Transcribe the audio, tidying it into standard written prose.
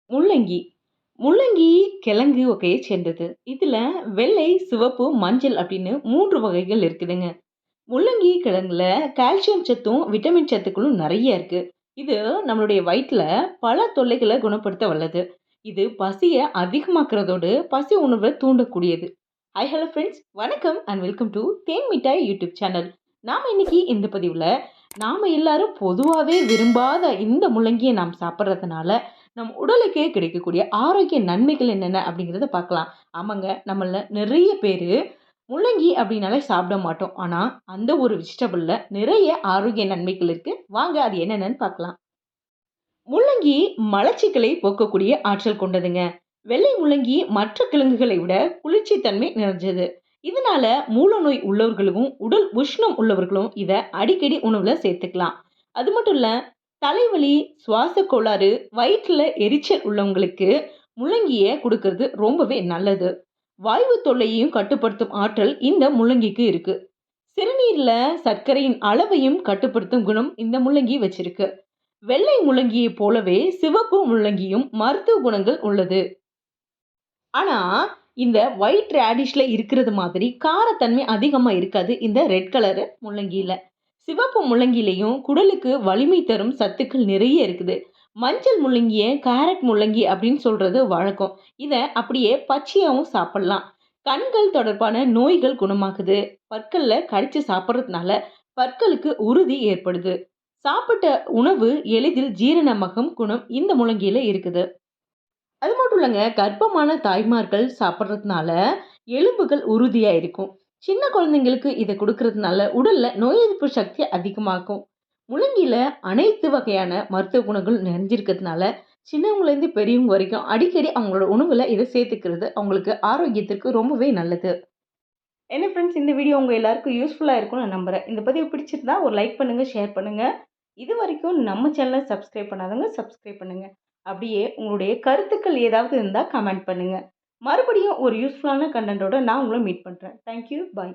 முள்ளங்கி. முள்ளங்கி கிழங்கு வகையை சேர்ந்தது. இதுல வெள்ளை, சிவப்பு, மஞ்சள் அப்படின்னு 3 வகைகள் இருக்குதுங்க. முள்ளங்கி கிழங்குல கால்சியம் சத்தும், விட்டமின் சத்துக்களும் நெறைய இருக்கு. இது நம்மளுடைய வயிற்றுல பல தொல்லைகள குணப்படுத்த வல்லது. இது பசிய அதிகமாக்குறதோடு, பசி உணர்வ தூண்டக்கூடியது. Hi hello friends! வணக்கம் and welcome to Then Mittai YouTube channel. நாம இன்னைக்கு இந்த பதிவுல, நாம எல்லாரும் பொதுவாவே விரும்பாத இந்த முள்ளங்கிய நாம் சாப்பிடுறதுனால, நம் உடலுக்கே கிடைக்கக்கூடிய ஆரோக்கிய நன்மைகள் என்னென்ன அப்படிங்கிறத பார்க்கலாம். ஆமாங்க, நம்மள்ல நிறைய பேரு முள்ளங்கி அப்படின்னாலே சாப்பிட மாட்டோம். ஆனா, அந்த ஒரு வெஜிடபிள்ல நிறைய ஆரோக்கிய நன்மைகள் இருக்கு. வாங்க அது என்னென்னன்னு பார்க்கலாம். முள்ளங்கி மலச்சிக்கலை போக்கக்கூடிய ஆற்றல் கொண்டதுங்க. வெள்ளை முள்ளங்கி மற்ற கிழங்குகளை விட குளிர்ச்சி தன்மை நிறைஞ்சது. இதனால மூலநோய் உள்ளவர்களும், உடல் உஷ்ணம் உள்ளவர்களும் இத அடிக்கடி உணவுல சேர்த்துக்கலாம். அது மட்டும் இல்ல, தலைவலி, சுவாச கோளாறு, வயிற்றுல எரிச்சல் உள்ளவங்களுக்கு முள்ளங்கிய குடுக்கறது ரொம்பவே நல்லது. வாய்வு தொல்லையையும் கட்டுப்படுத்தும் ஆற்றல் இந்த முள்ளங்கிக்கு இருக்கு. சிறுநீர்ல சர்க்கரையின் அளவையும் கட்டுப்படுத்தும் குணம் இந்த முள்ளங்கி வச்சிருக்கு. வெள்ளை முள்ளங்கியைப் போலவே சிவப்பு முள்ளங்கியும் மருத்துவ குணங்கள் உள்ளது. ஆனா, இந்த ஒயிட் ரேடிஷ்ல இருக்கிறது மாதிரி காரத்தன்மை அதிகமா இருக்காது இந்த ரெட் கலரு முள்ளங்கியில. சிவப்பு முள்ளங்கியிலயும் குடலுக்கு வலிமை தரும் சத்துக்கள் நிறைய இருக்குது. மஞ்சள் முள்ளங்கிய கேரட் முள்ளங்கி அப்படின்னு சொல்றது வழக்கம். இத அப்படியே பச்சையாவும் சாப்பிடலாம். கண்கள் தொடர்பான நோய்கள் குணமாகுது. பற்கள்ல கடிச்சு சாப்பிடுறதுனால பற்களுக்கு உறுதி ஏற்படுது. சாப்பிட்ட உணவு எளிதில் ஜீரணமாகும் குணம் இந்த முள்ளங்கியில இருக்குது. அது மட்டும் இல்லங்க, கர்ப்பமான தாய்மார்கள் சாப்பிடுறதுனால எலும்புகள் உறுதியா இருக்கும். சின்ன குழந்தைங்களுக்கு இத குடுக்கறதுனால உடல்ல நோய் எதிர்ப்பு சக்தி அதிகமாக்கும். முள்ளங்கில அனைத்து வகையான மருத்துவ குணங்கள் நிறைஞ்சிருக்கிறதுனால, சின்னவங்கலேருந்து பெரியவங்க வரைக்கும் அடிக்கடி அவங்களோட உணவுல இத சேர்த்துக்கிறது அவங்களுக்கு ஆரோக்கியத்திற்கு ரொம்பவே நல்லது. என்ன ஃப்ரெண்ட்ஸ், இந்த வீடியோ உங்க எல்லாருக்கும் யூஸ்ஃபுல்லா இருக்கும்னு நான் நம்புறேன். இந்த பதிவு பிடிச்சிருந்தா ஒரு லைக் பண்ணுங்க, ஷேர் பண்ணுங்க. இதுவரைக்கும் நம்ம சேனல சப்ஸ்கிரைப் பண்ணாதவங்க சப்ஸ்கிரைப் பண்ணுங்க. அப்படியே உங்களுடைய கருத்துக்கள் ஏதாவது இருந்தா கமெண்ட் பண்ணுங்க. மறுபடியும் ஒரு யூஸ்ஃபுல்லான கன்டென்ட்டோட நான் உங்கள மீட் பண்றேன். Thank you. பாய்.